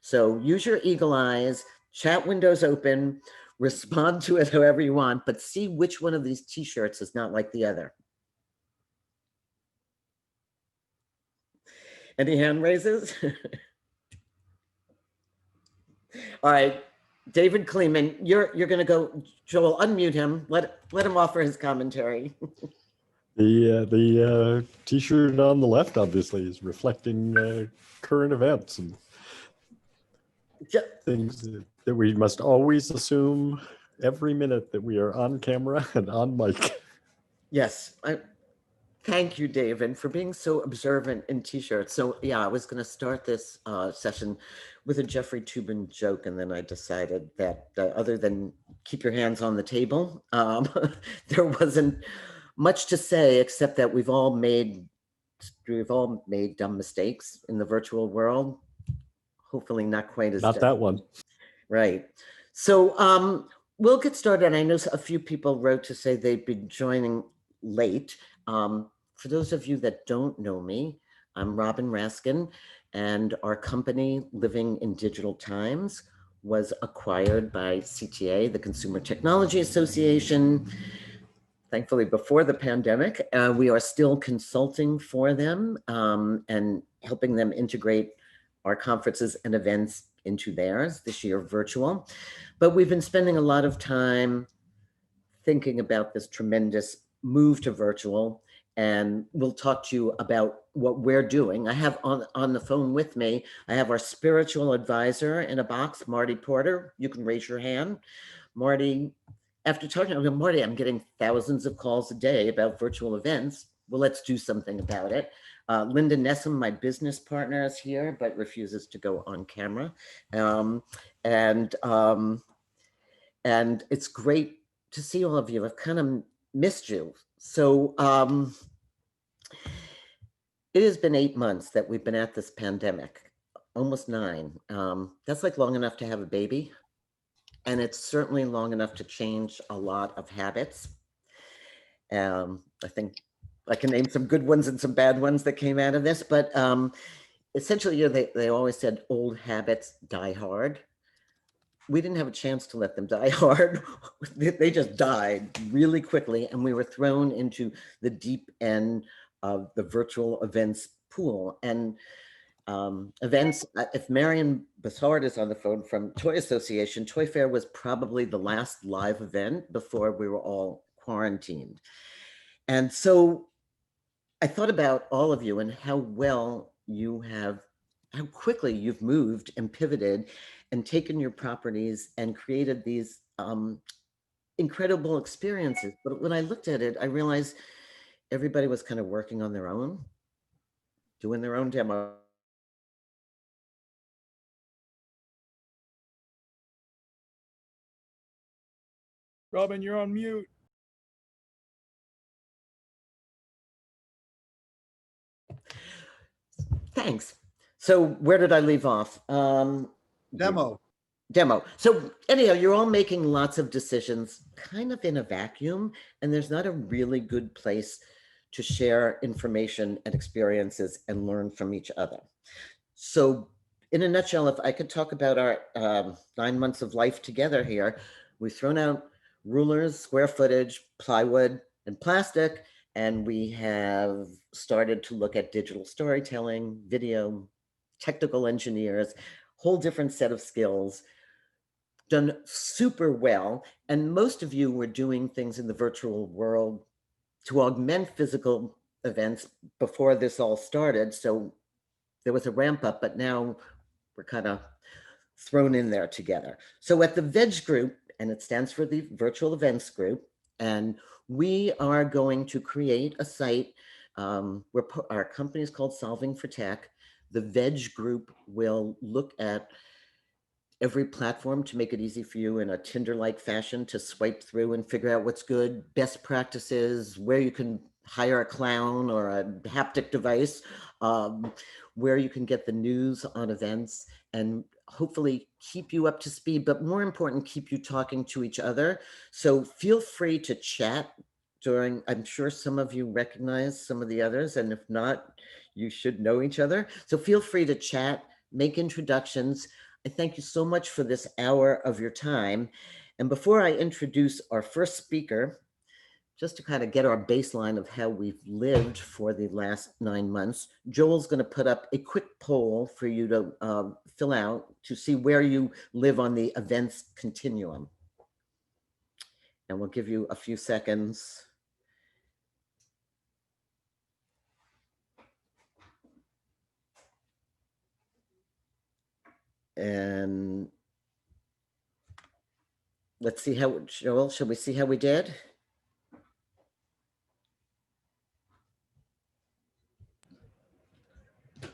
So use your eagle eyes, chat windows open, respond to it however you want, but see which one of these t-shirts is not like the other. Any hand raises? All right, David Kleeman, you're going to go. Joel, unmute him. Let him offer his commentary. The T-shirt on the left obviously is reflecting current events and things that we must always assume every minute that we are on camera and on mic. Yes, thank you, David, for being so observant in t-shirts. So yeah, I was going to start this session with a Jeffrey Toobin joke, and then I decided that other than keep your hands on the table, there wasn't much to say except that we've all made dumb mistakes in the virtual world. Hopefully not quite as not that one. Right. So we'll get started. I know a few people wrote to say they'd be joining late. For those of you that don't know me, I'm Robin Raskin, and our company, Living in Digital Times, was acquired by CTA, the Consumer Technology Association, thankfully before the pandemic. We are still consulting for them and helping them integrate our conferences and events into theirs, this year virtual. But we've been spending a lot of time thinking about this tremendous move to virtual, and we'll talk to you about what we're doing. I have on the phone with me, I have our spiritual advisor in a box, Marty Porter. You can raise your hand. Marty, after talking to Marty, I'm getting thousands of calls a day about virtual events. Well, let's do something about it. Linda Nessum, my business partner, is here, but refuses to go on camera. And it's great to see all of you. I've kind of missed you. So it has been 8 months that we've been at this pandemic, almost 9. That's like long enough to have a baby. And it's certainly long enough to change a lot of habits. I think I can name some good ones and some bad ones that came out of this, but essentially, you know, they always said old habits die hard. We didn't have a chance to let them die hard. They just died really quickly, and we were thrown into the deep end of the virtual events pool. And events, if Marion Bassard is on the phone from Toy Association, Toy Fair was probably the last live event before we were all quarantined. And so I thought about all of you and how well you have, how quickly you've moved and pivoted and taken your properties and created these incredible experiences. But when I looked at it, I realized everybody was kind of working on their own, doing their own demo. Robin, you're on mute. Thanks. So where did I leave off? Demo. So anyhow, you're all making lots of decisions kind of in a vacuum, and there's not a really good place to share information and experiences and learn from each other. So in a nutshell, if I could talk about our 9 months of life together here, we've thrown out rulers, square footage, plywood, and plastic, and we have started to look at digital storytelling, video, technical engineers, whole different set of skills, done super well. And most of you were doing things in the virtual world to augment physical events before this all started. So there was a ramp up, but now we're kind of thrown in there together. So at the VEG group, and it stands for the Virtual Events Group, and we are going to create a site where our company is called Solving for Tech. The VEG group will look at every platform to make it easy for you in a Tinder-like fashion to swipe through and figure out what's good, best practices, where you can hire a clown or a haptic device, where you can get the news on events, and hopefully keep you up to speed, but more important, keep you talking to each other. So feel free to chat during, I'm sure some of you recognize some of the others, and if not, you should know each other. So feel free to chat, make introductions. I thank you so much for this hour of your time. And before I introduce our first speaker, just to kind of get our baseline of how we've lived for the last 9 months, Joel's going to put up a quick poll for you to fill out to see where you live on the events continuum. And we'll give you a few seconds. And let's see how, Joel, shall we see how we did? Can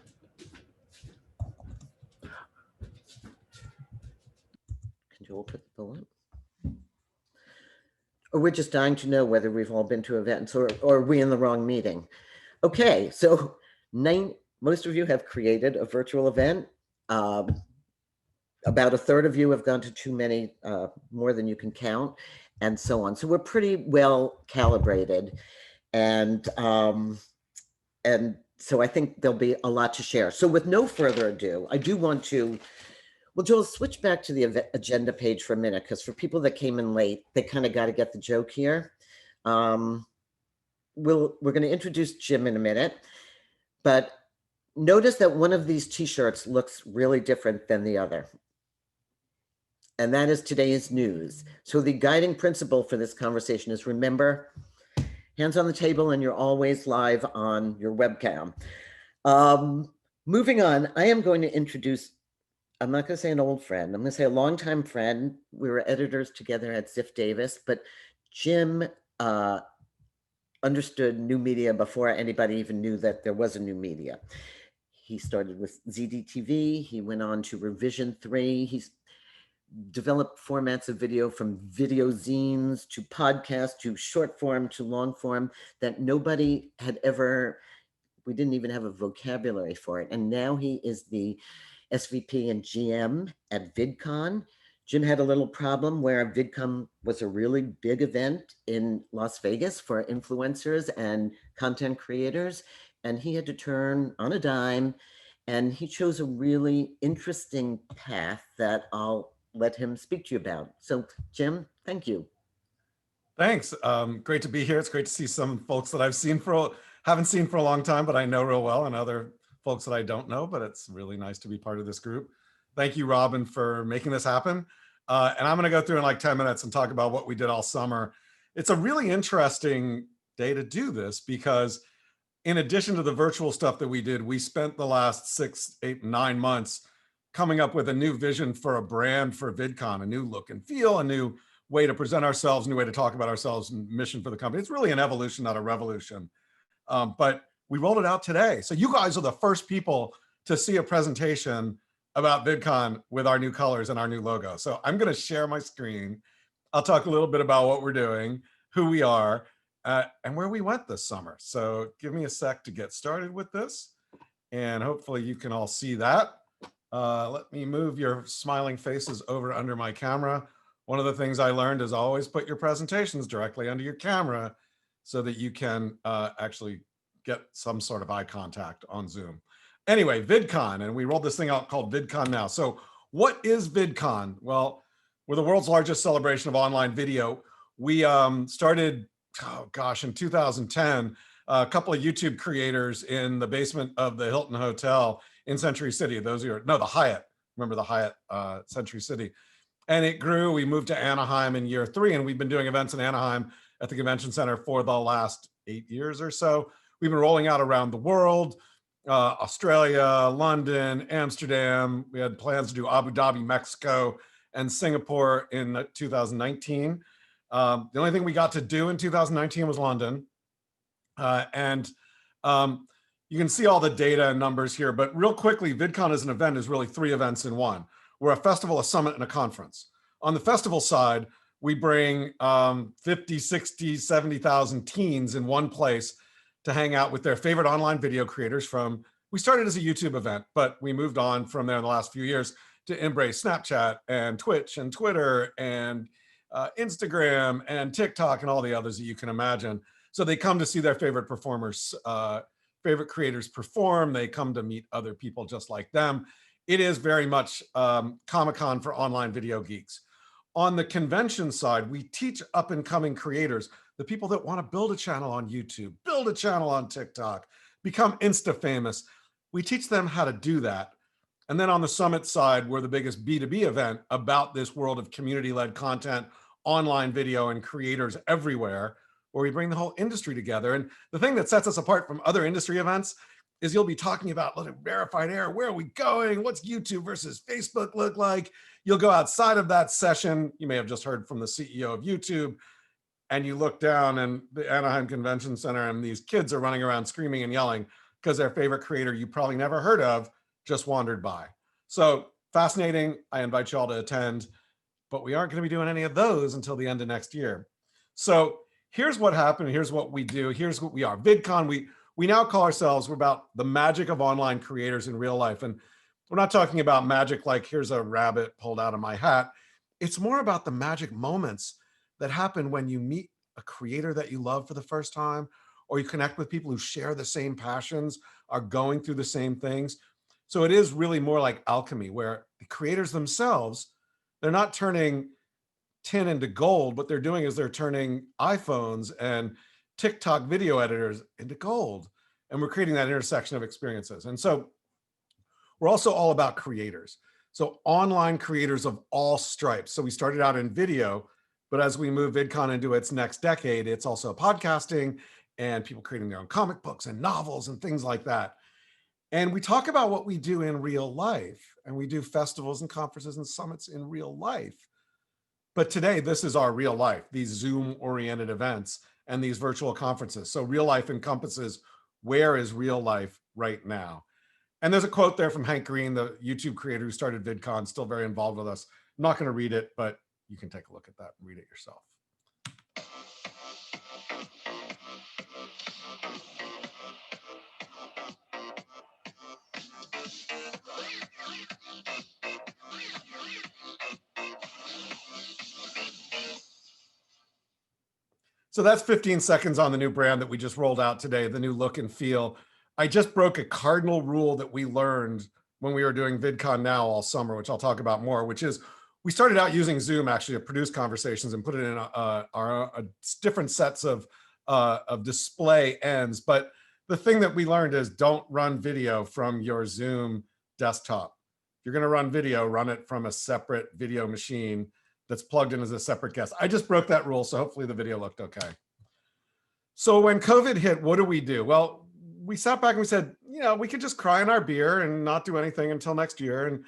Joel put the poll up? Or we're just dying to know whether we've all been to events, or are we in the wrong meeting? Okay, so most of you have created a virtual event. About a third of you have gone to too many, more than you can count, and so on. So we're pretty well calibrated, and so I think there'll be a lot to share. So with no further ado, I do want to, well, Joel, switch back to the agenda page for a minute, because for people that came in late, they kind of got to get the joke here. We're going to introduce Jim in a minute, but notice that one of these t-shirts looks really different than the other. And that is today's news. So the guiding principle for this conversation is, remember, hands on the table, and you're always live on your webcam. Moving on, I am going to introduce, I'm not going to say an old friend, I'm going to say a longtime friend. We were editors together at Ziff Davis, but Jim understood new media before anybody even knew that there was a new media. He started with ZDTV, he went on to Revision 3, he's developed formats of video, from video zines to podcasts to short form to long form, that nobody had ever, we didn't even have a vocabulary for it. And now he is the SVP and GM at VidCon. Jim had a little problem where VidCon was a really big event in Las Vegas for influencers and content creators, and he had to turn on a dime, and he chose a really interesting path that I'll let him speak to you about. So Jim, thank you. Thanks. Great to be here. It's great to see some folks that haven't seen for a long time, but I know real well, and other folks that I don't know, but it's really nice to be part of this group. Thank you, Robin, for making this happen. And I'm going to go through in like 10 minutes and talk about what we did all summer. It's a really interesting day to do this, because in addition to the virtual stuff that we did, we spent the last 6, 8, 9 months coming up with a new vision for a brand for VidCon, a new look and feel, a new way to present ourselves, a new way to talk about ourselves, and mission for the company. It's really an evolution, not a revolution. But we rolled it out today. So you guys are the first people to see a presentation about VidCon with our new colors and our new logo. So I'm going to share my screen. I'll talk a little bit about what we're doing, who we are, and where we went this summer. So give me a sec to get started with this, and hopefully you can all see that. Let me move your smiling faces over under my camera. One of the things I learned is always put your presentations directly under your camera so that you can actually get some sort of eye contact on Zoom. Anyway, VidCon, and we rolled this thing out called VidCon Now. So what is VidCon? Well, we're the world's largest celebration of online video. We started, oh gosh, in 2010, a couple of YouTube creators in the basement of the Hilton Hotel in Century City. Those of you, no, the Hyatt. Remember the Hyatt, Century City. And it grew. We moved to Anaheim in year 3, and we've been doing events in Anaheim at the convention center for the last 8 years or so. We've been rolling out around the world, Australia, London, Amsterdam. We had plans to do Abu Dhabi, Mexico, and Singapore in 2019. The only thing we got to do in 2019 was London. You can see all the data and numbers here, but real quickly, VidCon as an event is really 3 events in one. We're a festival, a summit, and a conference. On the festival side, we bring 50, 60, 70,000 teens in one place to hang out with their favorite online video creators from, we started as a YouTube event, but we moved on from there in the last few years to embrace Snapchat and Twitch and Twitter and Instagram and TikTok and all the others that you can imagine. So they come to see their favorite performers, favorite creators perform. They come to meet other people just like them. it is very much Comic-Con for online video geeks. On the convention side, we teach up and coming creators, the people that want to build a channel on YouTube, build a channel on TikTok, become Insta famous. We teach them how to do that. And then on the summit side, we're the biggest B2B event about this world of community-led content, online video, and creators everywhere, where we bring the whole industry together. And the thing that sets us apart from other industry events is you'll be talking about verified air, where are we going? What's YouTube versus Facebook look like? You'll go outside of that session. You may have just heard from the CEO of YouTube, and you look down in the Anaheim Convention Center and these kids are running around screaming and yelling because their favorite creator you probably never heard of just wandered by. So fascinating. I invite you all to attend, but we aren't going to be doing any of those until the end of next year. So here's what happened. Here's what we do. Here's what we are. VidCon, we now call ourselves, we're about the magic of online creators in real life. And we're not talking about magic like here's a rabbit pulled out of my hat. It's more about the magic moments that happen when you meet a creator that you love for the first time, or you connect with people who share the same passions, are going through the same things. So it is really more like alchemy, where the creators themselves, they're not turning tin into gold. What they're doing is they're turning iPhones and TikTok video editors into gold. And we're creating that intersection of experiences. And so we're also all about creators. So online creators of all stripes. So we started out in video, but as we move VidCon into its next decade, it's also podcasting and people creating their own comic books and novels and things like that. And we talk about what we do in real life, and we do festivals and conferences and summits in real life. But today, this is our real life, these Zoom-oriented events and these virtual conferences. So real life encompasses where is real life right now. And there's a quote there from Hank Green, the YouTube creator who started VidCon, still very involved with us. I'm not going to read it, but you can take a look at that and read it yourself. So that's 15 seconds on the new brand that we just rolled out today, the new look and feel. I just broke a cardinal rule that we learned when we were doing VidCon Now all summer, which I'll talk about more, which is we started out using Zoom actually to produce conversations and put it in our different sets of display ends. But the thing that we learned is don't run video from your Zoom desktop. If you're going to run video, run it from a separate video machine that's plugged in as a separate guest. I just broke that rule, so hopefully the video looked okay. So when COVID hit, what do we do? Well, we sat back and we said, you know, we could just cry in our beer and not do anything until next year. And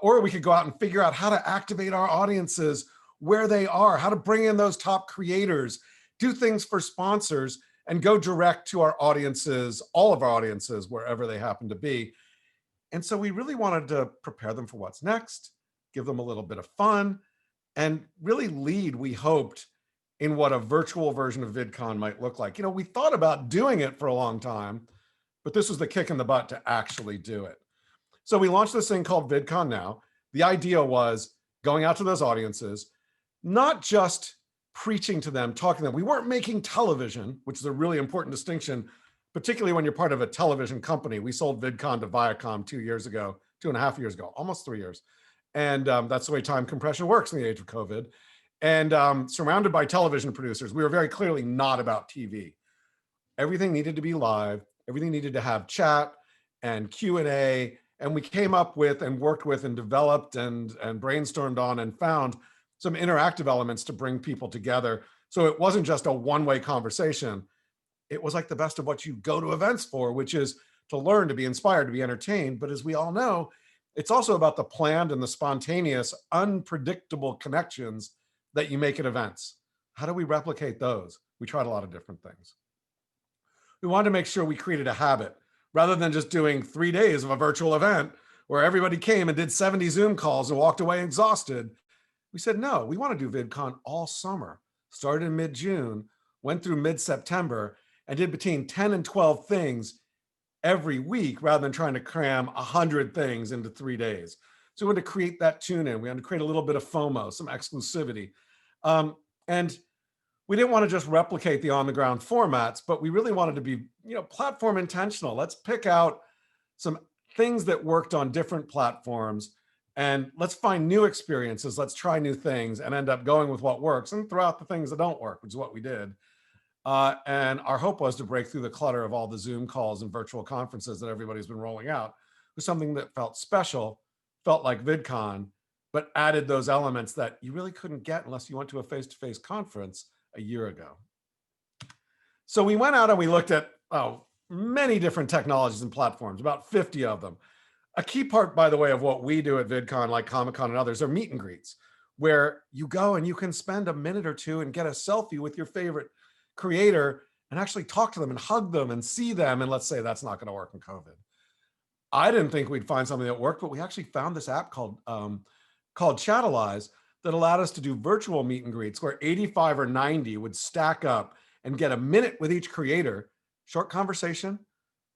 or we could go out and figure out how to activate our audiences where they are, how to bring in those top creators, do things for sponsors, and go direct to our audiences, all of our audiences, wherever they happen to be. And so we really wanted to prepare them for what's next, give them a little bit of fun, and really lead, we hoped, in what a virtual version of VidCon might look like. You know, we thought about doing it for a long time, but this was the kick in the butt to actually do it. So we launched this thing called VidCon Now. The idea was going out to those audiences, not just preaching to them, talking to them. We weren't making television, which is a really important distinction, particularly when you're part of a television company. We sold VidCon to Viacom 2 years ago, 2.5 years ago, almost 3 years. And that's the way time compression works in the age of COVID. And surrounded by television producers, we were very clearly not about TV. Everything needed to be live. Everything needed to have chat and Q&A. And we came up with and worked with and developed and brainstormed on and found some interactive elements to bring people together. So it wasn't just a one-way conversation. It was like the best of what you go to events for, which is to learn, to be inspired, to be entertained. But as we all know, it's also about the planned and the spontaneous, unpredictable connections that you make at events. How do we replicate those? We tried a lot of different things. We wanted to make sure we created a habit rather than just doing 3 days of a virtual event where everybody came and did 70 Zoom calls and walked away exhausted. We said, no, we want to do VidCon all summer. Started in mid-June, went through mid-September, and did between 10 and 12 things every week rather than trying to cram 100 things into 3 days. So we wanted to create that tune in. We wanted to create a little bit of FOMO, some exclusivity. And we didn't want to just replicate the on-the-ground formats, but we really wanted to be, platform intentional. Let's pick out some things that worked on different platforms, and let's find new experiences. Let's try new things and end up going with what works and throw out the things that don't work, which is what we did. And our hope was to break through the clutter of all the Zoom calls and virtual conferences that everybody's been rolling out with something that felt special, felt like VidCon, but added those elements that you really couldn't get unless you went to a face-to-face conference a year ago. So we went out and we looked at many different technologies and platforms, about 50 of them. A key part, by the way, of what we do at VidCon, like Comic-Con and others, are meet and greets, where you go and you can spend a minute or two and get a selfie with your favorite creator and actually talk to them and hug them and see them. And let's say that's not going to work in COVID. I didn't think we'd find something that worked, but we actually found this app called Chatalize that allowed us to do virtual meet and greets where 85 or 90 would stack up and get a minute with each creator, short conversation,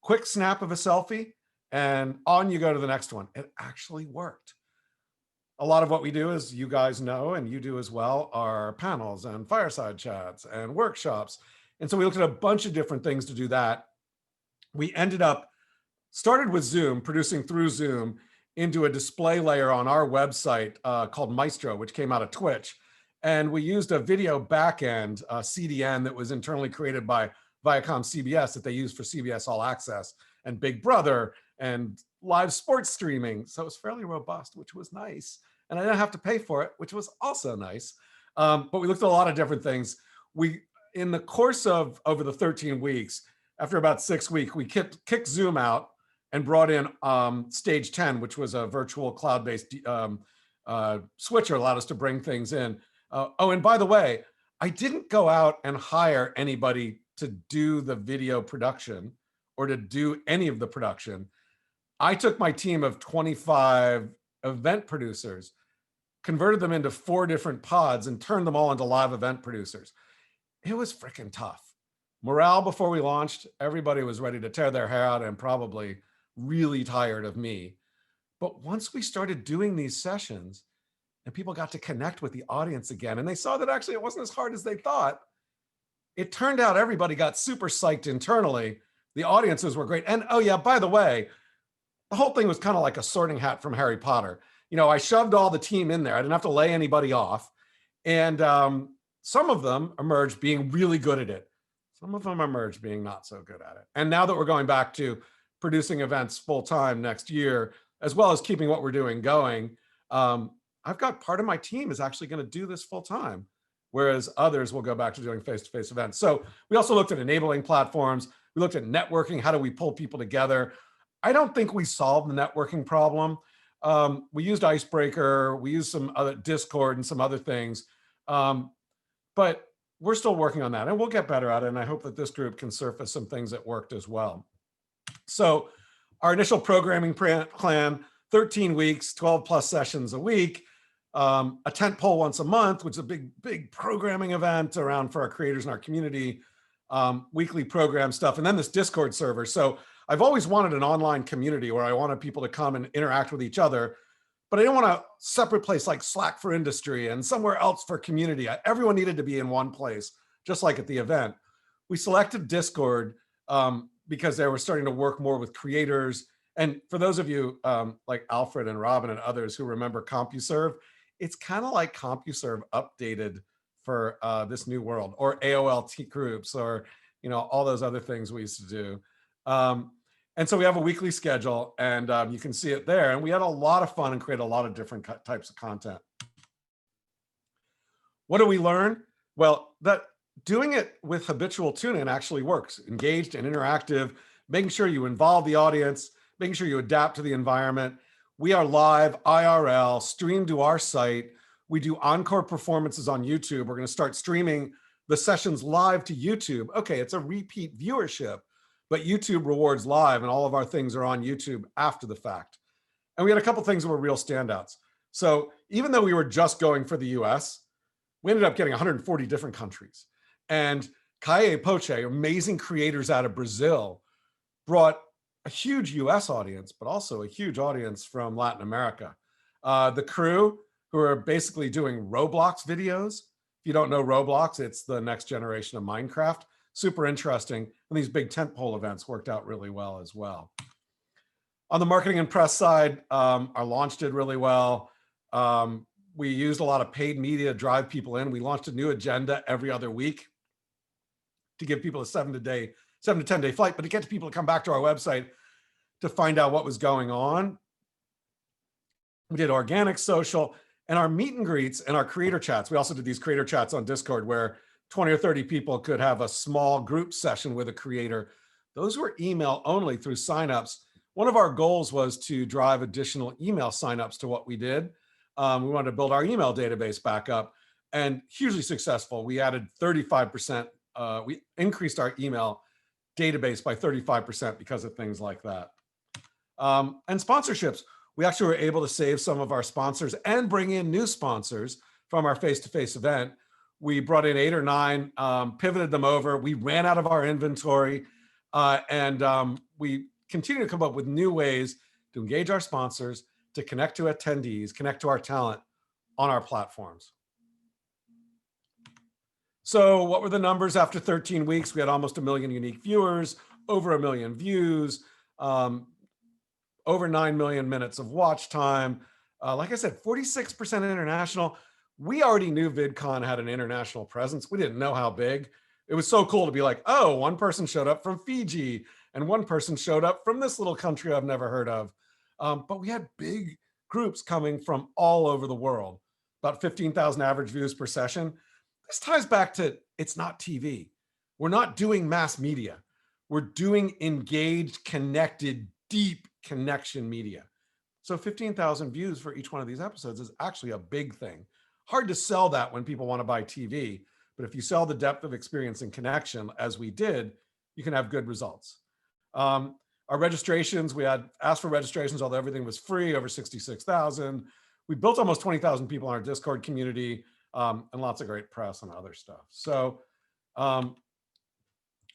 quick snap of a selfie, and on you go to the next one. It actually worked. A lot of what we do, as you guys know, and you do as well, are panels and fireside chats and workshops. And so we looked at a bunch of different things to do that. We started with Zoom, producing through Zoom into a display layer on our website called Maestro, which came out of Twitch. And we used a video backend, CDN, that was internally created by Viacom CBS that they use for CBS All Access and Big Brother and live sports streaming. So it was fairly robust, which was nice. And I didn't have to pay for it, which was also nice. But we looked at a lot of different things. In the course of over the 13 weeks, after about 6 weeks, we kicked Zoom out and brought in Stage 10, which was a virtual cloud-based switcher, allowed us to bring things in. And by the way, I didn't go out and hire anybody to do the video production or to do any of the production. I took my team of 25 event producers, converted them into 4 different pods, and turned them all into live event producers. It was freaking tough. Morale before we launched, everybody was ready to tear their hair out and probably really tired of me. But once we started doing these sessions and people got to connect with the audience again, and they saw that actually it wasn't as hard as they thought, it turned out everybody got super psyched internally. The audiences were great. And oh yeah, by the way, the whole thing was kind of like a sorting hat from Harry Potter. You know, I shoved all the team in there. I didn't have to lay anybody off. And some of them emerged being really good at it. Some of them emerged being not so good at it. And now that we're going back to producing events full time next year, as well as keeping what we're doing going, I've got part of my team is actually going to do this full time, whereas others will go back to doing face-to-face events. So we also looked at enabling platforms. We looked at networking. How do we pull people together? I don't think we solved the networking problem. We used Icebreaker. We used some other Discord and some other things. But we're still working on that, and we'll get better at it. And I hope that this group can surface some things that worked as well. So our initial programming plan, 13 weeks, 12 plus sessions a week, a tent pole once a month, which is a big programming event around for our creators and our community, weekly program stuff, and then this Discord server. So I've always wanted an online community where I wanted people to come and interact with each other, but I didn't want a separate place like Slack for industry and somewhere else for community. Everyone needed to be in one place, just like at the event. We selected Discord because they were starting to work more with creators. And for those of you like Alfred and Robin and others who remember CompuServe, it's kind of like CompuServe updated for this new world, or AOL groups, or all those other things we used to do. And so we have a weekly schedule, and you can see it there. And we had a lot of fun and created a lot of different types of content. What do we learn? Well, that doing it with habitual tune-in actually works. Engaged and interactive, making sure you involve the audience, making sure you adapt to the environment. We are live, IRL, streamed to our site. We do encore performances on YouTube. We're going to start streaming the sessions live to YouTube. Okay, it's a repeat viewership, but YouTube rewards live, and all of our things are on YouTube after the fact. And we had a couple things that were real standouts. So even though we were just going for the US, we ended up getting 140 different countries. And Calle Poche, amazing creators out of Brazil, brought a huge US audience, but also a huge audience from Latin America. The crew, who are basically doing Roblox videos. If you don't know Roblox, it's the next generation of Minecraft. Super interesting. And these big tentpole events worked out really well as well. On the marketing and press side, our launch did really well. We used a lot of paid media to drive people in. We launched a new agenda every other week to give people a 7 to 10 day flight, but to get people to come back to our website to find out what was going on. We did organic social and our meet and greets and our creator chats. We also did these creator chats on Discord where 20 or 30 people could have a small group session with a creator. Those were email only through signups. One of our goals was to drive additional email signups to what we did. We wanted to build our email database back up, and hugely successful. We added 35%. We increased our email database by 35% because of things like that. And sponsorships. We actually were able to save some of our sponsors and bring in new sponsors from our face-to-face event. We brought in 8 or 9, pivoted them over. We ran out of our inventory, and we continue to come up with new ways to engage our sponsors, to connect to attendees, connect to our talent on our platforms. So what were the numbers after 13 weeks? We had almost 1 million unique viewers, over 1 million views, over 9 million minutes of watch time. Like I said, 46% international. We already knew VidCon had an international presence. We didn't know how big. It was so cool to be like, oh, one person showed up from Fiji and one person showed up from this little country I've never heard of. But we had big groups coming from all over the world, about 15,000 average views per session. This ties back to it's not TV. We're not doing mass media. We're doing engaged, connected, deep connection media. So 15,000 views for each one of these episodes is actually a big thing. Hard to sell that when people want to buy TV, but if you sell the depth of experience and connection, as we did, you can have good results. Our registrations, we had asked for registrations, although everything was free, over 66,000. We built almost 20,000 people in our Discord community, and lots of great press and other stuff. So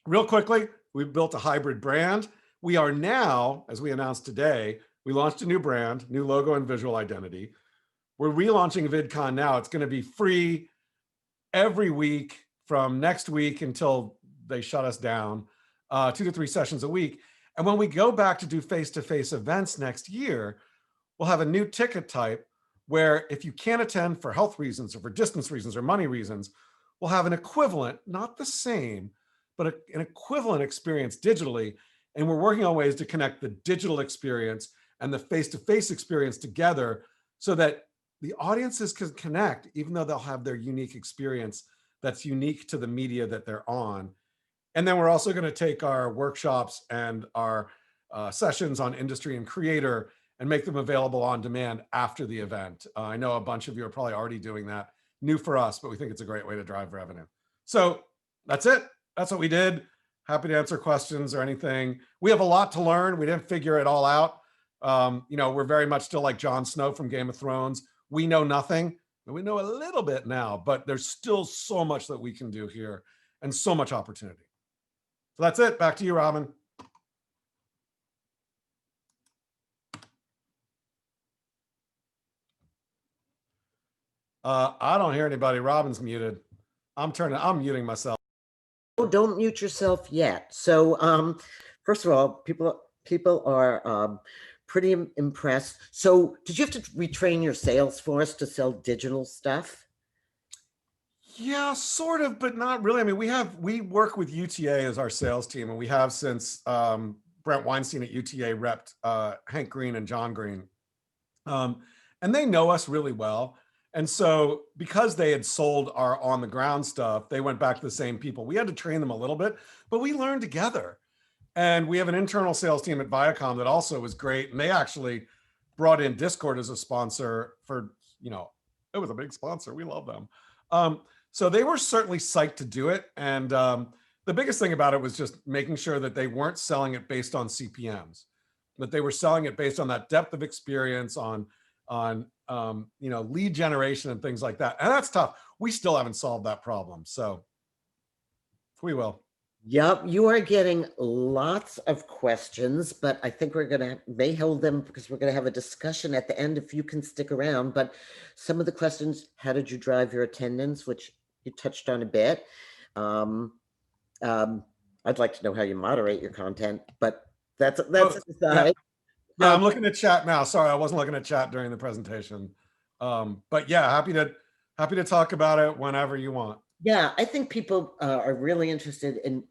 real quickly, we've built a hybrid brand. We are now, as we announced today, we launched a new brand, new logo and visual identity. We're relaunching VidCon now. It's going to be free every week from next week until they shut us down, 2 to 3 sessions a week. And when we go back to do face-to-face events next year, we'll have a new ticket type where if you can't attend for health reasons or for distance reasons or money reasons, we'll have an equivalent, not the same, but an equivalent experience digitally. And we're working on ways to connect the digital experience and the face-to-face experience together so that the audiences can connect, even though they'll have their unique experience that's unique to the media that they're on. And then we're also going to take our workshops and our sessions on industry and creator and make them available on demand after the event. I know a bunch of you are probably already doing that. New for us, but we think it's a great way to drive revenue. So that's it. That's what we did. Happy to answer questions or anything. We have a lot to learn. We didn't figure it all out. We're very much still like Jon Snow from Game of Thrones. We know nothing. We know a little bit now, but there's still so much that we can do here and so much opportunity. So that's it. Back to you, Robin. I don't hear anybody. Robin's muted. I'm muting myself. Oh, don't mute yourself yet. So first of all, people are pretty impressed. So did you have to retrain your sales force to sell digital stuff? Yeah, sort of, but not really. I mean, we work with UTA as our sales team, and we have since Brent Weinstein at UTA repped Hank Green and John Green. And they know us really well. And so because they had sold our on the ground stuff, they went back to the same people. We had to train them a little bit, but we learned together. And we have an internal sales team at Viacom that also was great. And they actually brought in Discord as a sponsor for, it was a big sponsor. We love them. So they were certainly psyched to do it. And the biggest thing about it was just making sure that they weren't selling it based on CPMs, that they were selling it based on that depth of experience on lead generation and things like that. And that's tough. We still haven't solved that problem. So we will. Yep, you are getting lots of questions, but I think may hold them because we're going to have a discussion at the end if you can stick around. But some of the questions, how did you drive your attendance, which you touched on a bit. I'd like to know how you moderate your content, but that's aside. Yeah, I'm Um, looking at chat now. Sorry, I wasn't looking at chat during the presentation. But yeah, happy to talk about it whenever you want. Yeah, I think people are really interested in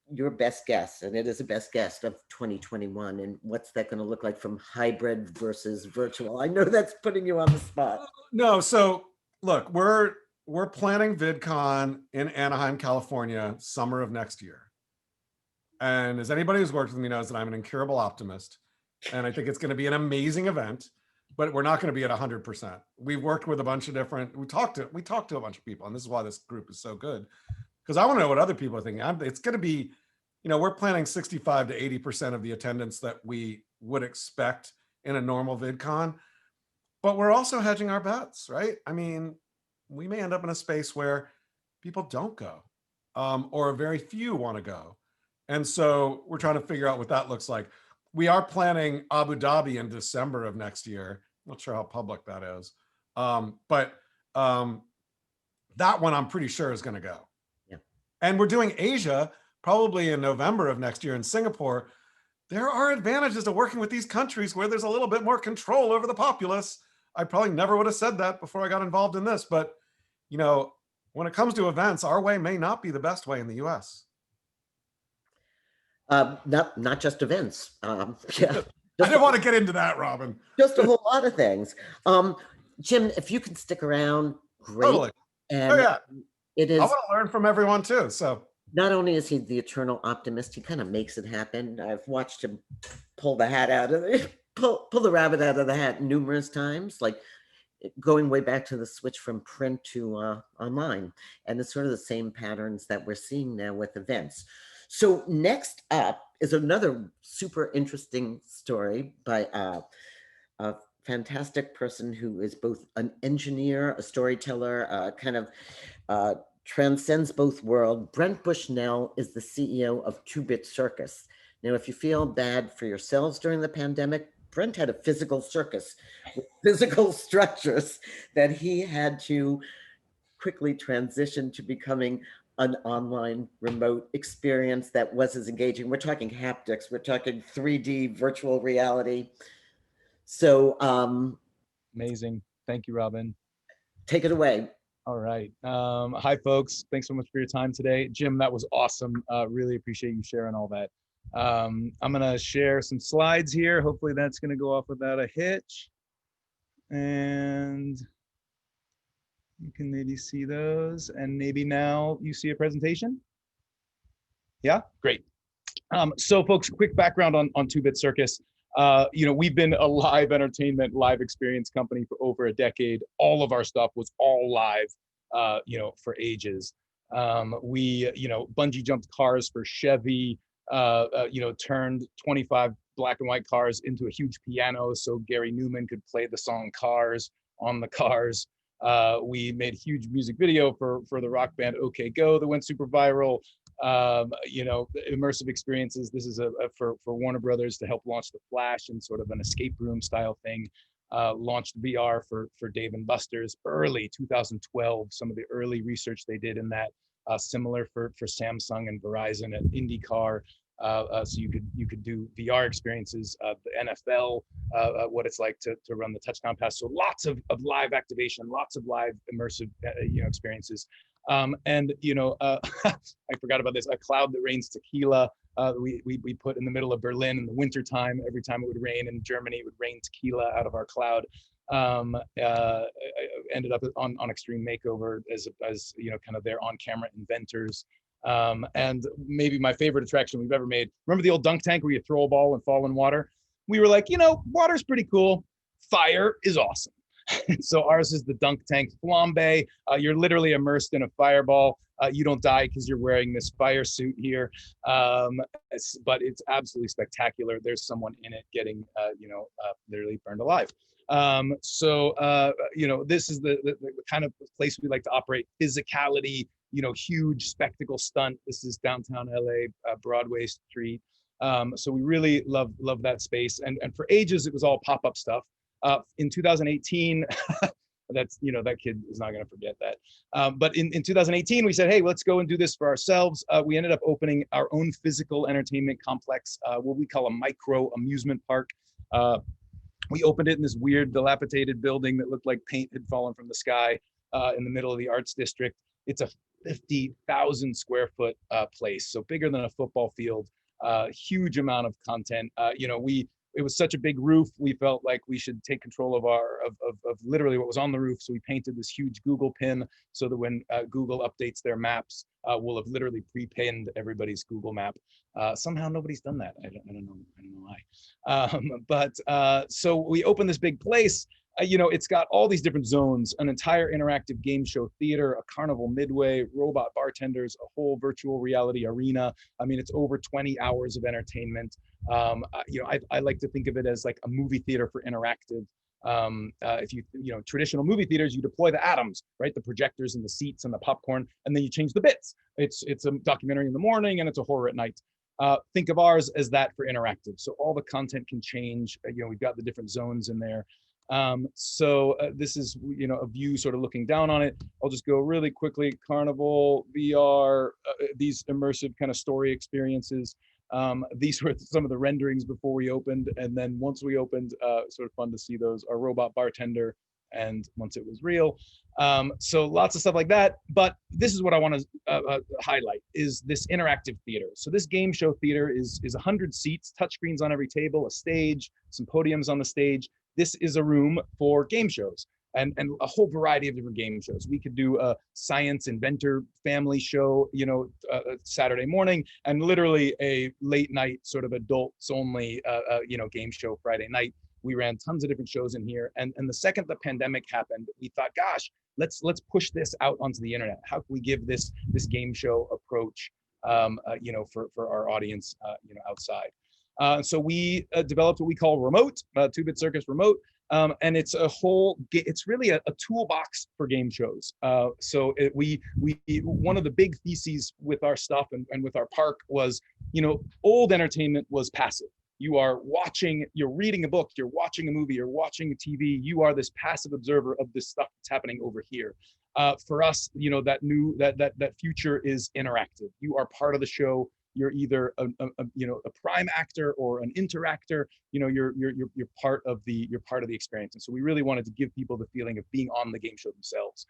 your best guess, and it is a best guess of 2021, and what's that going to look like from hybrid versus virtual. I know that's putting you on the spot. No, so look, we're planning VidCon in Anaheim, California, summer of next year. And as anybody who's worked with me knows that I'm an incurable optimist, and I think it's going to be an amazing event, but we're not going to be at 100%. We've worked with a bunch of different, we talked to a bunch of people, and this is why this group is so good, because I want to know what other people are thinking. It's going to be, we're planning 65 to 80% of the attendance that we would expect in a normal VidCon, but we're also hedging our bets, right? I mean, we may end up in a space where people don't go, or very few want to go. And so we're trying to figure out what that looks like. We are planning Abu Dhabi in December of next year. Not sure how public that is. But that one I'm pretty sure is going to go. Yeah. And we're doing Asia probably in November of next year in Singapore. There are advantages to working with these countries where there's a little bit more control over the populace. I probably never would have said that before I got involved in this, but when it comes to events, our way may not be the best way in the US. Not just events. Yeah, I didn't want to get into that, Robin. just a whole lot of things. Jim, if you can stick around, great. Totally. And Oh yeah, it I is want to learn from everyone too. So not only is he the eternal optimist, he kind of makes it happen. I've watched him pull the hat out of the pull the rabbit out of the hat numerous times, like going way back to the switch from print to online. And it's sort of the same patterns that we're seeing now with events. So next up is another super interesting story by a fantastic person who is both an engineer, a storyteller, kind of transcends both worlds. Brent Bushnell is the CEO of 2-Bit Circus. Now, if you feel bad for yourselves during the pandemic, Brent had a physical circus with physical structures that he had to quickly transition to becoming an online remote experience that was as engaging. We're talking haptics, we're talking 3D virtual reality. So amazing. Thank you, Robin. Take it away. All right. Hi, folks. Thanks so much for your time today. Jim, that was awesome. Really appreciate you sharing all that. I'm going to share some slides here. Hopefully that's going to go off without a hitch. And you can maybe see those. And maybe now you see a presentation. Yeah, great. So folks, quick background on 2-Bit Circus. We've been a live entertainment, live experience company for over a decade. All of our stuff was all live, for ages. We, bungee jumped cars for Chevy, turned 25 black and white cars into a huge piano so Gary Newman could play the song Cars on the cars. We made a huge music video for the rock band OK Go that went super viral. Immersive experiences. This is for Warner Brothers to help launch The Flash and sort of an escape room style thing. Launched VR for Dave and Buster's early 2012. Some of the early research they did in that, similar for Samsung and Verizon and IndyCar. So you could do VR experiences of the NFL, what it's like to run the touchdown pass. So lots of live activation, lots of live immersive experiences. I forgot about this, a cloud that rains tequila. We put in the middle of Berlin in the wintertime. Every time it would rain in Germany, it would rain tequila out of our cloud. Ended up on Extreme Makeover as kind of their on-camera inventors. And maybe my favorite attraction we've ever made. Remember the old dunk tank where you throw a ball and fall in water? We were like, water's pretty cool. Fire is awesome. So ours is the dunk tank flambe. You're literally immersed in a fireball. You don't die because you're wearing this fire suit here. But it's absolutely spectacular. There's someone in it getting, literally burned alive. This is the kind of place we like to operate. Physicality, huge spectacle stunt. This is downtown LA, Broadway Street. So we really love that space. And for ages, it was all pop-up stuff. In 2018, that kid is not going to forget that. But in 2018, we said, hey, let's go and do this for ourselves. We ended up opening our own physical entertainment complex, what we call a micro amusement park. We opened it in this weird dilapidated building that looked like paint had fallen from the sky in the middle of the arts district. It's a 50,000 square foot place, so bigger than a football field. Huge amount of content. It was such a big roof. We felt like we should take control of literally what was on the roof. So we painted this huge Google pin so that when Google updates their maps, we'll have literally pre-pinned everybody's Google map. Somehow nobody's done that. I don't know why. So we opened this big place. It's got all these different zones, an entire interactive game show theater, a carnival midway, robot bartenders, a whole virtual reality arena. I mean, it's over 20 hours of entertainment. I like to think of it as like a movie theater for interactive. If traditional movie theaters, you deploy the atoms, right? The projectors and the seats and the popcorn, and then you change the bits. It's a documentary in the morning and it's a horror at night. Think of ours as that for interactive. So all the content can change. We've got the different zones in there. This is, a view sort of looking down on it. I'll just go really quickly. Carnival, VR, these immersive kind of story experiences. These were some of the renderings before we opened. And then once we opened, sort of fun to see those, our robot bartender, and once it was real. So lots of stuff like that. But this is what I want to highlight is this interactive theater. So this game show theater is 100 seats, touchscreens on every table, a stage, some podiums on the stage. This is a room for game shows and a whole variety of different game shows. We could do a science inventor family show, Saturday morning, and literally a late night sort of adults only, game show Friday night. We ran tons of different shows in here. And the second the pandemic happened, we thought, gosh, let's push this out onto the internet. How can we give this game show approach, for our audience, outside? So we developed what we call Remote, 2-Bit Circus Remote, and it's it's really a toolbox for game shows. One of the big theses with our stuff and with our park was, old entertainment was passive. You are watching, you're reading a book, you're watching a movie, you're watching TV. You are this passive observer of this stuff that's happening over here. For us, that future is interactive. You are part of the show. You're either a prime actor or an interactor. You're part of the experience. And so we really wanted to give people the feeling of being on the game show themselves.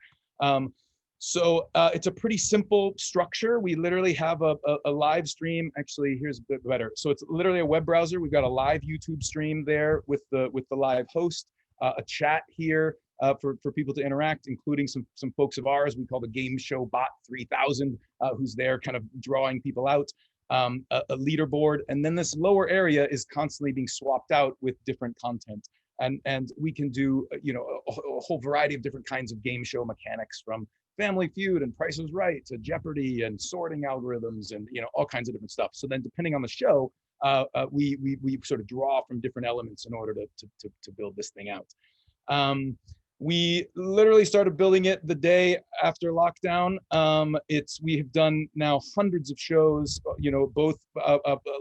It's a pretty simple structure. We literally have a live stream. Actually, here's a bit better. So it's literally a web browser. We've got a live YouTube stream there with the live host, a chat here for people to interact, including some folks of ours. We call the Game Show Bot 3000, who's there kind of drawing people out. A leaderboard, and then this lower area is constantly being swapped out with different content, and we can do a whole variety of different kinds of game show mechanics, from Family Feud and Price is Right to Jeopardy and sorting algorithms and all kinds of different stuff. So then, depending on the show, we sort of draw from different elements in order to build this thing out. We literally started building it the day after lockdown. We have done now hundreds of shows, both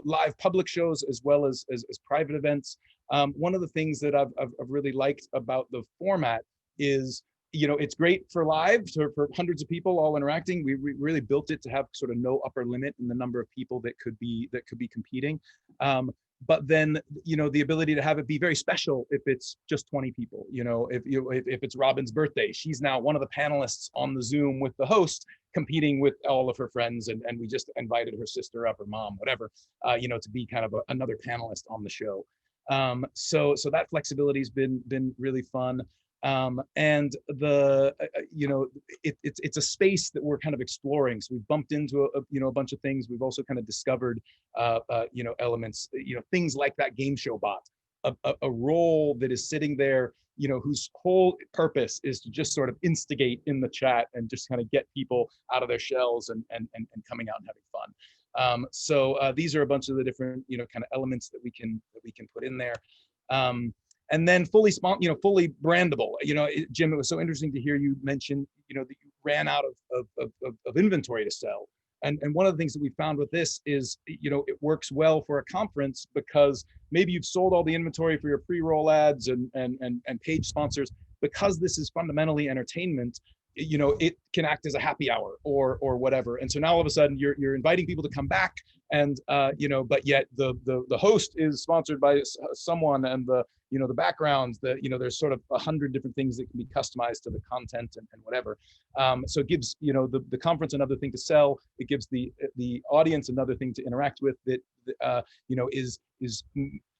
live public shows as well as private events. One of the things that I've really liked about the format is, it's great for live, for hundreds of people all interacting. We really built it to have sort of no upper limit in the number of people that could be competing. But then, the ability to have it be very special if it's just 20 people, if it's Robin's birthday, she's now one of the panelists on the Zoom with the host, competing with all of her friends. And we just invited her sister up, or mom, whatever, to be kind of another panelist on the show. So that flexibility has been really fun. And it's a space that we're kind of exploring. So we've bumped into a bunch of things. We've also kind of discovered, elements, things like that game show bot, a role that is sitting there, whose whole purpose is to just sort of instigate in the chat and just kind of get people out of their shells and coming out and having fun. These are a bunch of the different, kind of elements that we can put in there. And then fully brandable. Jim, it was so interesting to hear you mention, that you ran out of inventory to sell. And one of the things that we found with this is, it works well for a conference because maybe you've sold all the inventory for your pre-roll ads and page sponsors. Because this is fundamentally entertainment, it can act as a happy hour or whatever. And so now all of a sudden you're inviting people to come back. and but yet the host is sponsored by someone, and the backgrounds, there's sort of 100 different things that can be customized to the content and whatever. So it gives the conference another thing to sell. It gives the audience another thing to interact with that is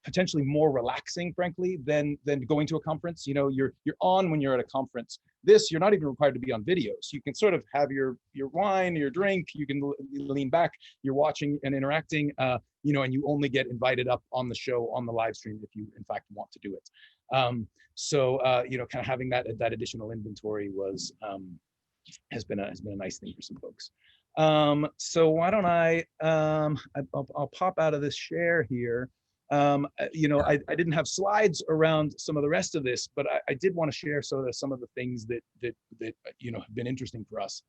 potentially more relaxing, frankly, than going to a conference. You're on when you're at a conference. This, you're not even required to be on video, so you can sort of have your wine, your drink, you can lean back, you're watching and interacting, and you only get invited up on the show, on the live stream, if you in fact want to do it. Kind of having that additional inventory was has been a nice thing for some folks. So why don't I'll pop out of this share here. I didn't have slides around some of the rest of this, but I did want to share some of the things that have been interesting for us.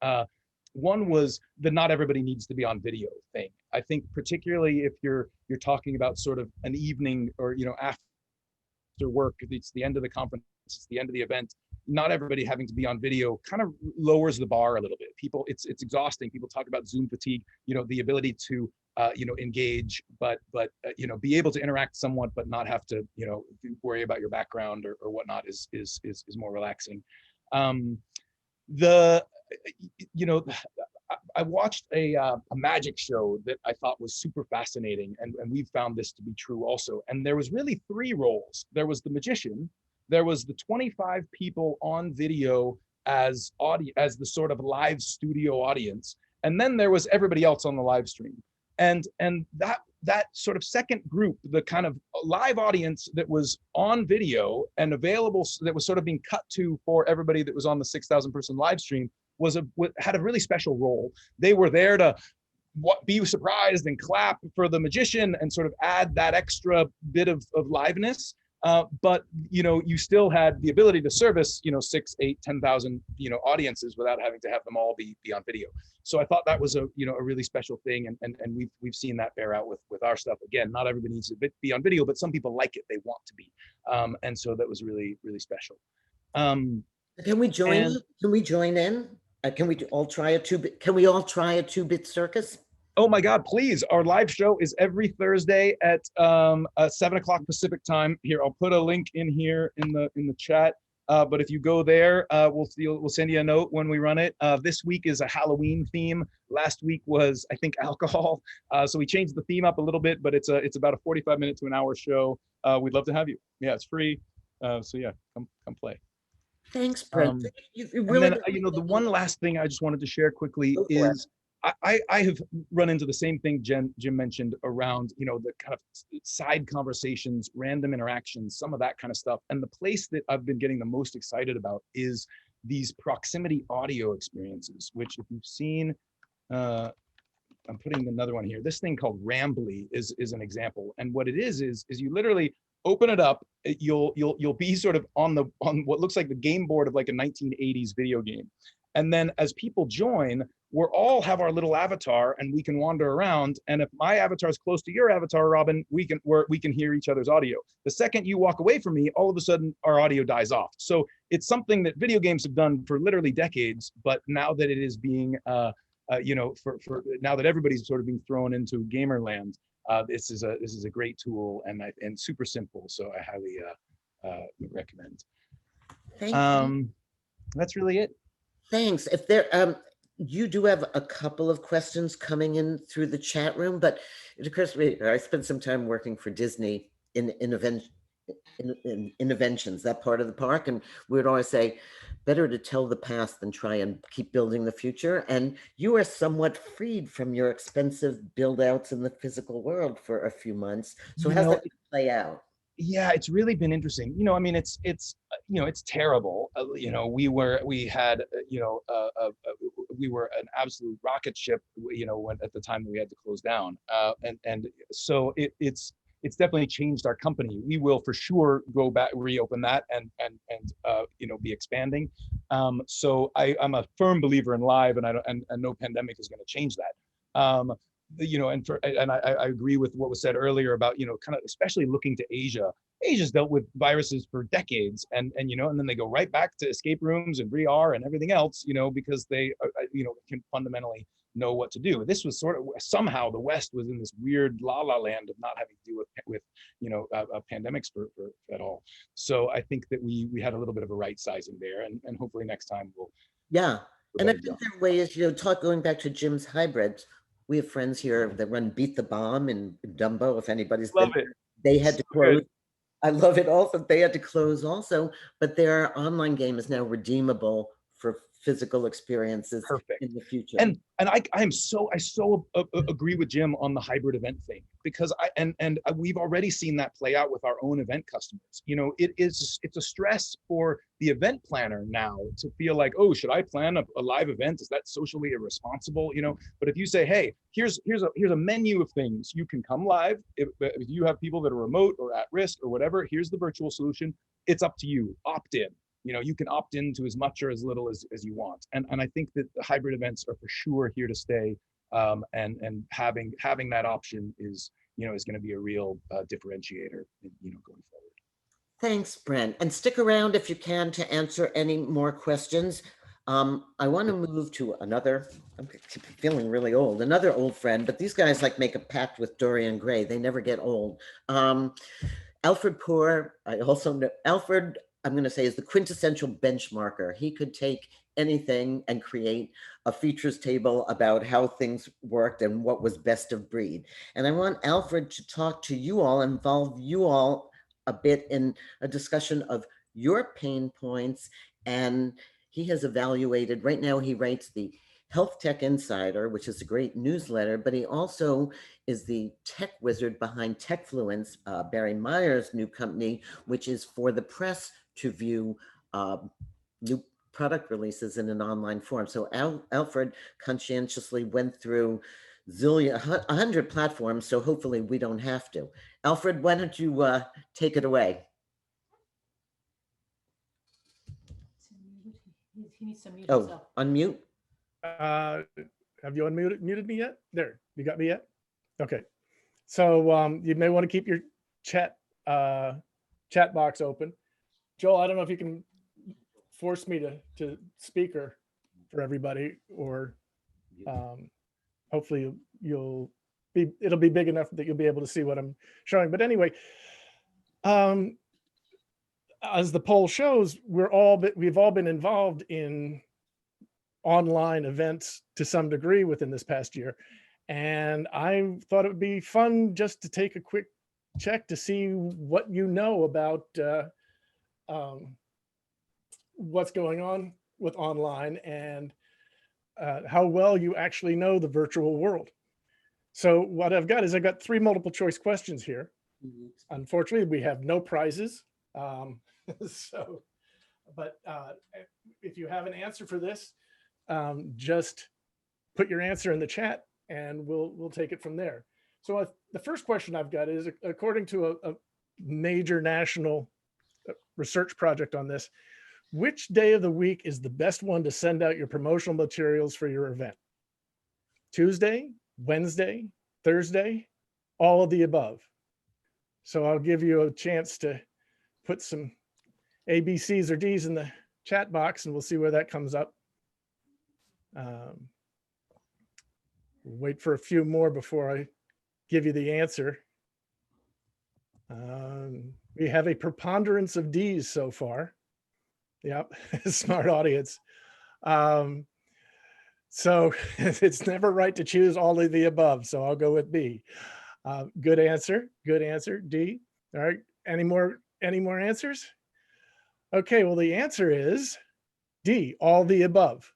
One was the not everybody needs to be on video thing. I think particularly if you're talking about sort of an evening or after work, it's the end of the conference, it's the end of the event. Not everybody having to be on video kind of lowers the bar a little bit. People, it's exhausting. People talk about Zoom fatigue. The ability to engage, but be able to interact somewhat, but not have to worry about your background or whatnot is more relaxing. I watched a magic show that I thought was super fascinating, and we've found this to be true also. And there was really 3 roles. There was the magician, there was the 25 people on video as the sort of live studio audience, and then there was everybody else on the live stream. And that sort of second group, the kind of live audience that was on video and available, that was sort of being cut to for everybody that was on the 6,000 person live stream, had a really special role. They were there to be surprised and clap for the magician and sort of add that extra bit of liveness. But you still had the ability to service 6, 8, 10,000 audiences without having to have them all be on video. So I thought that was a really special thing, and we've seen that bear out with our stuff. Again, not everybody needs to be on video, but some people like it, they want to be, and so that was really, really special. Can we join? Can we join in? Can we all try a 2-bit? Can we all try a 2-bit circus? Oh my God, please. Our live show is every Thursday at 7 o'clock Pacific time. Here, I'll put a link in here in the chat. But if you go there, we'll send you a note when we run it. This week is a Halloween theme. Last week was, I think, alcohol. So we changed the theme up a little bit, but it's about a 45-minute to an hour show. We'd love to have you. Yeah, it's free. So yeah, come play. Thanks, Brent. And then, the one last thing I just wanted to share quickly is I have run into the same thing Jim mentioned around, the kind of side conversations, random interactions, some of that kind of stuff. And the place that I've been getting the most excited about is these proximity audio experiences, which if you've seen, I'm putting another one here. This thing called Rambly is an example. And what it is you literally open it up. You'll be sort of on what looks like the game board of like a 1980s video game. And then as people join, we're all have our little avatar and we can wander around. And if my avatar is close to your avatar, Robin, we can hear each other's audio. The second you walk away from me, all of a sudden our audio dies off. So it's something that video games have done for literally decades, but now that it is being, for now that everybody's sort of being thrown into gamer land, this is a great tool and super simple. So I highly recommend. Thank you. That's really it. Thanks. If there, you do have a couple of questions coming in through the chat room, but it occurs to me, I spent some time working for Disney in interventions, that part of the park, and we would always say, better to tell the past than try and keep building the future. And you are somewhat freed from your expensive build outs in the physical world for a few months. So how's that play out? Yeah, it's really been interesting. It's terrible. We were an absolute rocket ship, when at the time we had to close down. And so it's definitely changed our company. We will for sure go back, reopen that and be expanding. So I'm a firm believer in live, and no pandemic is going to change that. And I agree with what was said earlier about, kind of especially looking to Asia. Asia's dealt with viruses for decades, and then they go right back to escape rooms and VR and everything else, because they can fundamentally know what to do. This was sort of somehow the West was in this weird la la land of not having to deal with pandemics for at all. So I think that we had a little bit of a right sizing there, and hopefully next time we'll. Yeah. And I better think job. there are ways, going back to Jim's hybrids, we have friends here that run Beat the Bomb in Dumbo, if anybody's Love been it. there. They had to So good. close. I love it also. They had to close also, but their online game is now redeemable for physical experiences Perfect. in the future. And I so agree with Jim on the hybrid event thing, because we've already seen that play out with our own event customers. It's a stress for the event planner now to feel like, oh, should I plan a live event? Is that socially irresponsible? But if you say, hey, here's a menu of things you can come live. If you have people that are remote or at risk or whatever, here's the virtual solution. It's up to you. Opt in. You can opt into as much or as little as you want. And I think that the hybrid events are for sure here to stay. And having that option is going to be a real differentiator, going forward. Thanks, Brent. And stick around if you can to answer any more questions. I want to move to another, I'm feeling really old, another old friend, but these guys like make a pact with Dorian Gray. They never get old. Alfred Poor, I also know, Alfred, I'm going to say, is the quintessential benchmarker. He could take anything and create a features table about how things worked and what was best of breed. And I want Alfred to talk to you all, involve you all a bit in a discussion of your pain points. And he has evaluated, right now he writes the Health Tech Insider, which is a great newsletter, but he also is the tech wizard behind Techfluence, Barry Meyer's new company, which is for the press to view new product releases in an online form. So Alfred conscientiously went through 100 platforms, so hopefully we don't have to. Alfred, why don't you take it away? He needs to mute Oh, himself. unmute. Have you muted me yet? There, you got me yet? Okay. So you may want to keep your chat box open. Joel, I don't know if you can force me to speaker for everybody, or hopefully it'll be big enough that you'll be able to see what I'm showing. But anyway, as the poll shows, we've all been involved in online events to some degree within this past year. And I thought it would be fun just to take a quick check to see what you know about what's going on with online and how well you actually know the virtual world. So what I've got is I've got 3 multiple choice questions here. Unfortunately, we have no prizes. But if you have an answer for this, just put your answer in the chat and we'll take it from there. So the first question I've got is, according to a major national research project on this, which day of the week is the best one to send out your promotional materials for your event? Tuesday, Wednesday, Thursday, all of the above. So I'll give you a chance to put some A, B, C's or D's in the chat box and we'll see where that comes up. Wait for a few more before I give you the answer. We have a preponderance of D's so far. Yep, smart audience. So it's never right to choose all of the above. So I'll go with B. Good answer. Good answer. D. All right. Any more answers? Okay. Well, the answer is D. All the above.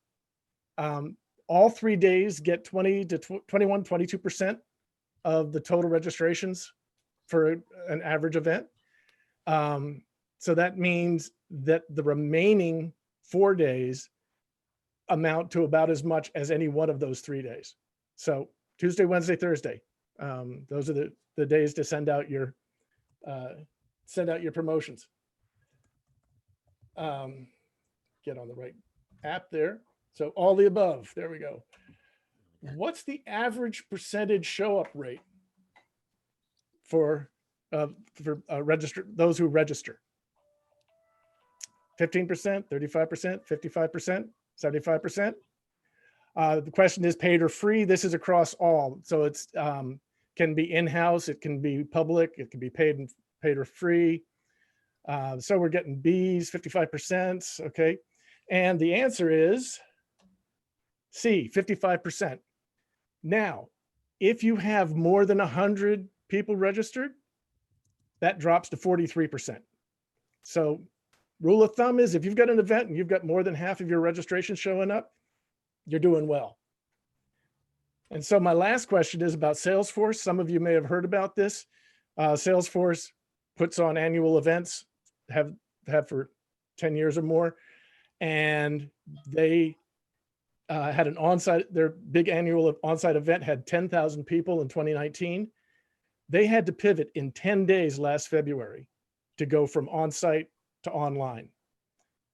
All 3 days get 20 to 21, 22% of the total registrations for an average event. So that means that the remaining 4 days amount to about as much as any one of those 3 days. So Tuesday, Wednesday, Thursday, those are the days to send out your promotions. Get on the right app there. So all the above, there we go. What's the average percentage show up rate for for those who register? 15%, 35%, 55%, 75%. The question is paid or free. This is across all. So it's can be in-house, it can be public, it can be paid or free. So we're getting B's, 55%. Okay. And the answer is C, 55%. Now, if you have more than 100 people registered, that drops to 43%. So rule of thumb is if you've got an event and you've got more than half of your registration showing up, you're doing well. And so my last question is about Salesforce. Some of you may have heard about this. Salesforce puts on annual events, have for 10 years or more. And they had an on-site, their big annual on-site event had 10,000 people in 2019. They had to pivot in 10 days last February to go from on-site to online.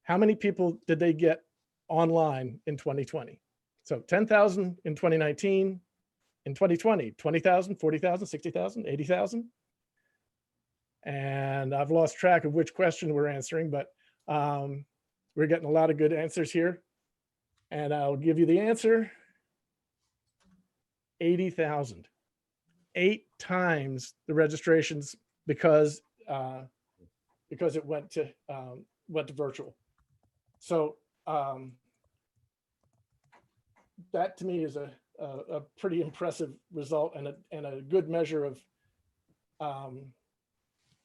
How many people did they get online in 2020? So 10,000 in 2019, in 2020, 20,000, 40,000, 60,000, 80,000. And I've lost track of which question we're answering, but we're getting a lot of good answers here. And I'll give you the answer. 80,000. 8 times the registrations because it went to virtual. So that to me is a pretty impressive result and a good measure of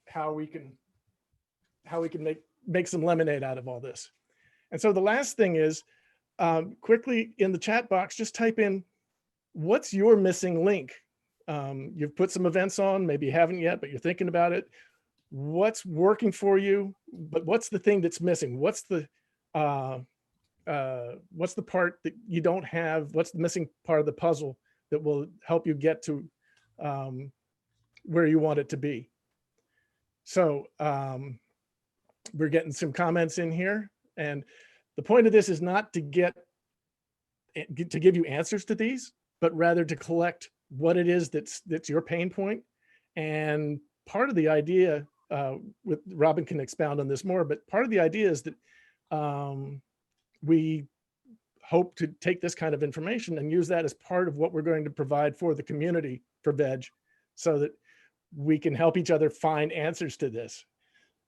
how we can make some lemonade out of all this. And so the last thing is quickly in the chat box, just type in what's your missing link. You've put some events on, maybe you haven't yet, but you're thinking about it. What's working for you, but what's the thing that's missing? What's the part that you don't have? What's the missing part of the puzzle that will help you get to where you want it to be? So we're getting some comments in here, and the point of this is not to give you answers to these, but rather to collect what it is that's your pain point. And part of the idea, with Robin can expound on this more, but part of the idea is that we hope to take this kind of information and use that as part of what we're going to provide for the community for VEG, so that we can help each other find answers to this.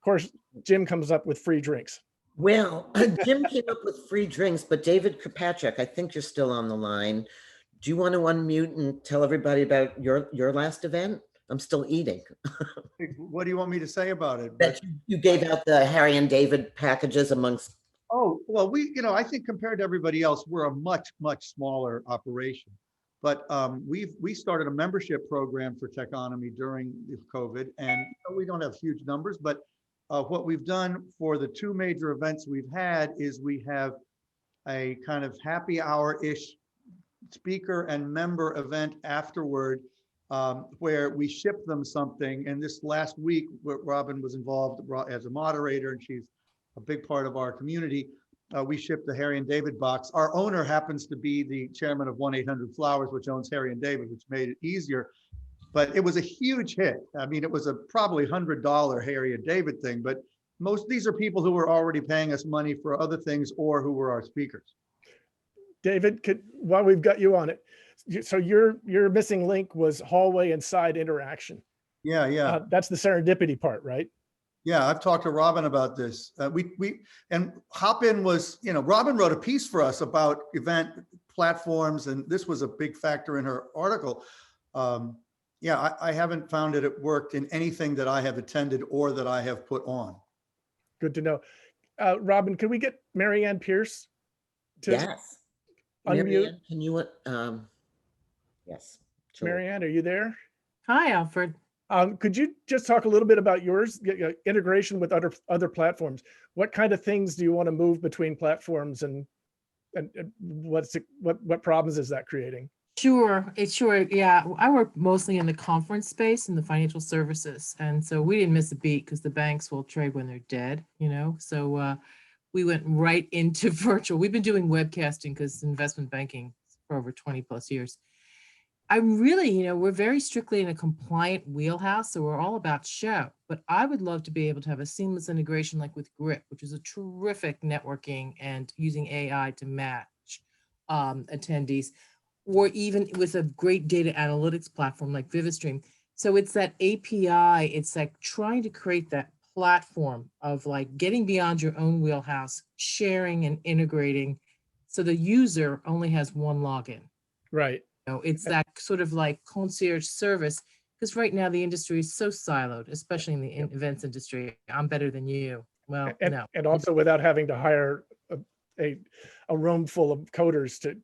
Of course, Jim comes up with free drinks. Well, Jim came up with free drinks, but David Kirkpatrick, I think you're still on the line. Do you want to unmute and tell everybody about your last event? I'm still eating. What do you want me to say about it? That you gave out the Harry and David packages amongst. Oh, well, I think compared to everybody else, we're a much, much smaller operation. But we started a membership program for Techonomy during COVID, and we don't have huge numbers, but what we've done for the 2 major events we've had is we have a kind of happy hour-ish speaker and member event afterward, where we ship them something. And this last week, Robin was involved as a moderator, and she's a big part of our community. We shipped the Harry and David box. Our owner happens to be the chairman of 1-800-Flowers, which owns Harry and David, which made it easier. But it was a huge hit. I mean, it was a probably $100 Harry and David thing, but these are people who were already paying us money for other things or who were our speakers. David, while we've got you on it, so your missing link was hallway and side interaction. Yeah. That's the serendipity part, right? Yeah, I've talked to Robin about this. And Hopin was, Robin wrote a piece for us about event platforms, and this was a big factor in her article. Yeah, I haven't found it worked in anything that I have attended or that I have put on. Good to know. Robin, can we get Marianne Pierce to Yes. unmute? Marianne, can you, yes. Sure. Marianne, are you there? Hi, Alfred. Could you just talk a little bit about yours, integration with other platforms? What kind of things do you want to move between platforms, and what problems is that creating? Sure. Yeah, I work mostly in the conference space in the financial services. And so we didn't miss a beat because the banks will trade when they're dead, So we went right into virtual. We've been doing webcasting because investment banking for over 20 plus years. I'm really, we're very strictly in a compliant wheelhouse, so we're all about show. But I would love to be able to have a seamless integration like with Grip, which is a terrific networking and using AI to match attendees, or even with a great data analytics platform like VividStream. So it's that API, it's like trying to create that platform of like getting beyond your own wheelhouse, sharing and integrating, so the user only has one login. Right. It's that sort of like concierge service, because right now the industry is so siloed, especially in the events industry. I'm better than you. Well, no. And also without having to hire a room full of coders to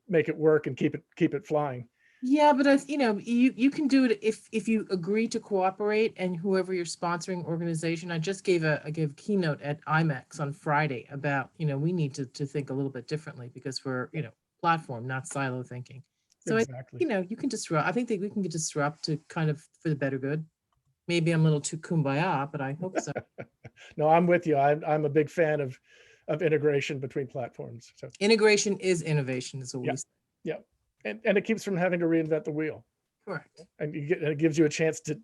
make it work and keep it flying. Yeah, but you can do it if you agree to cooperate, and whoever your sponsoring organization. I gave a keynote at IMEX on Friday about, we need to think a little bit differently because we're, platform, not silo thinking. So Exactly. you can disrupt. I think that we can disrupt to kind of for the better good. Maybe I'm a little too kumbaya, but I hope so. No, I'm with you. I'm a big fan of integration between platforms. So Integration is innovation, is what Yeah. we say. yeah, and it keeps from having to reinvent the wheel. Correct. And it gives you a chance to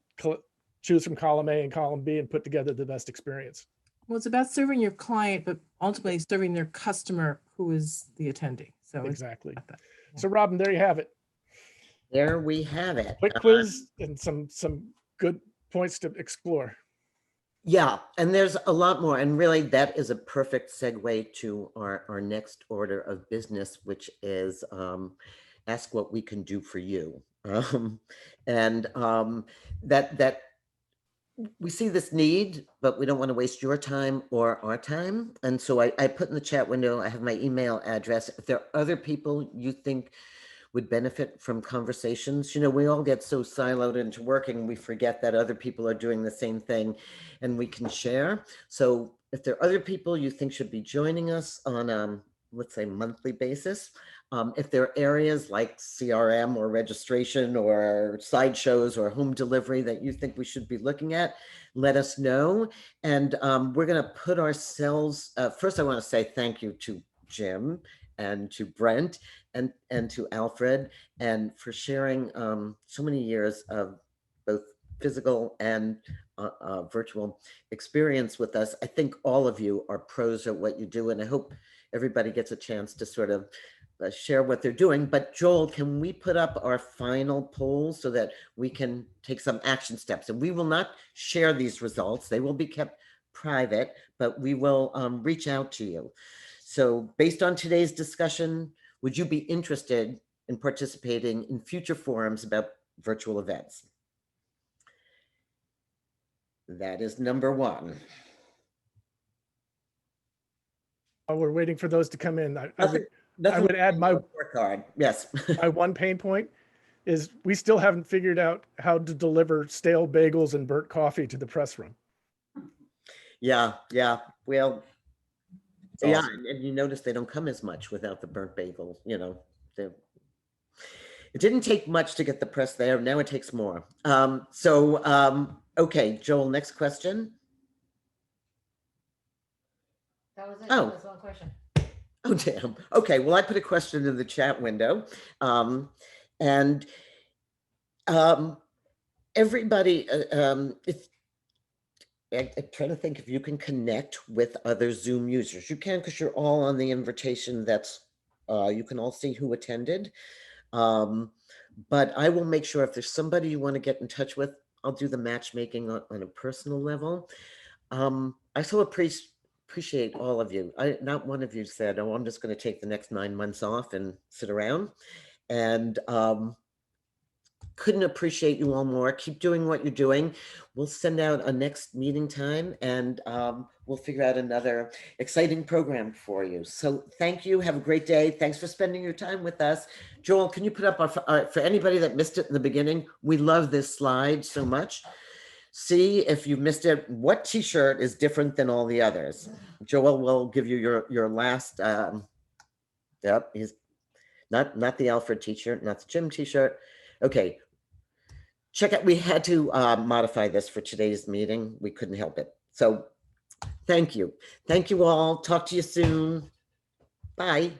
choose from column A and column B and put together the best experience. Well, it's about serving your client, but ultimately serving their customer, who is the attendee. So Exactly. it's about that. Yeah. So Robin, there you have it. There we have it. Quick quiz and some good points to explore. Yeah, and there's a lot more. And really, that is a perfect segue to our next order of business, which is ask what we can do for you. That we see this need, but we don't want to waste your time or our time. And so I put in the chat window, I have my email address. If there are other people you think would benefit from conversations, we all get so siloed into working, we forget that other people are doing the same thing and we can share. So if there are other people you think should be joining us on let's say monthly basis, if there are areas like CRM or registration or sideshows or home delivery that you think we should be looking at, let us know. And we're going to put ourselves, first I want to say thank you to Jim and to Brent and to Alfred, and for sharing so many years of both physical and virtual experience with us. I think all of you are pros at what you do, and I hope everybody gets a chance to sort of share what they're doing. But Joel, can we put up our final poll so that we can take some action steps? And we will not share these results. They will be kept private, but we will reach out to you. So based on today's discussion, would you be interested in participating in future forums about virtual events? That is number one. While we're waiting for those to come in, I Nothing would add my card. Yes. my one pain point is we still haven't figured out how to deliver stale bagels and burnt coffee to the press room. Yeah. Well, It's yeah, awesome. and you notice they don't come as much without the burnt bagel. It didn't take much to get the press there. Now it takes more. Okay, Joel, next question. That was it. Oh. That was one question. Oh, damn. Okay, well, I put a question in the chat window. Everybody, if I'm trying to think if you can connect with other Zoom users. You can, because you're all on the invitation. That's you can all see who attended. But I will make sure if there's somebody you want to get in touch with, I'll do the matchmaking on a personal level. I so appreciate all of you. Not one of you said, "Oh, I'm just going to take the next 9 months off and sit around." And couldn't appreciate you all more. Keep doing what you're doing. We'll send out a next meeting time, and we'll figure out another exciting program for you. So thank you. Have a great day. Thanks for spending your time with us. Joel, can you put up for anybody that missed it in the beginning? We love this slide so much. See if you missed it, what t-shirt is different than all the others. Joel will give you your last, yep, he's not the Alfred t-shirt, not the Jim t-shirt. Okay, check out, we had to modify this for today's meeting. We couldn't help it. So thank you. Thank you all. Talk to you soon. Bye.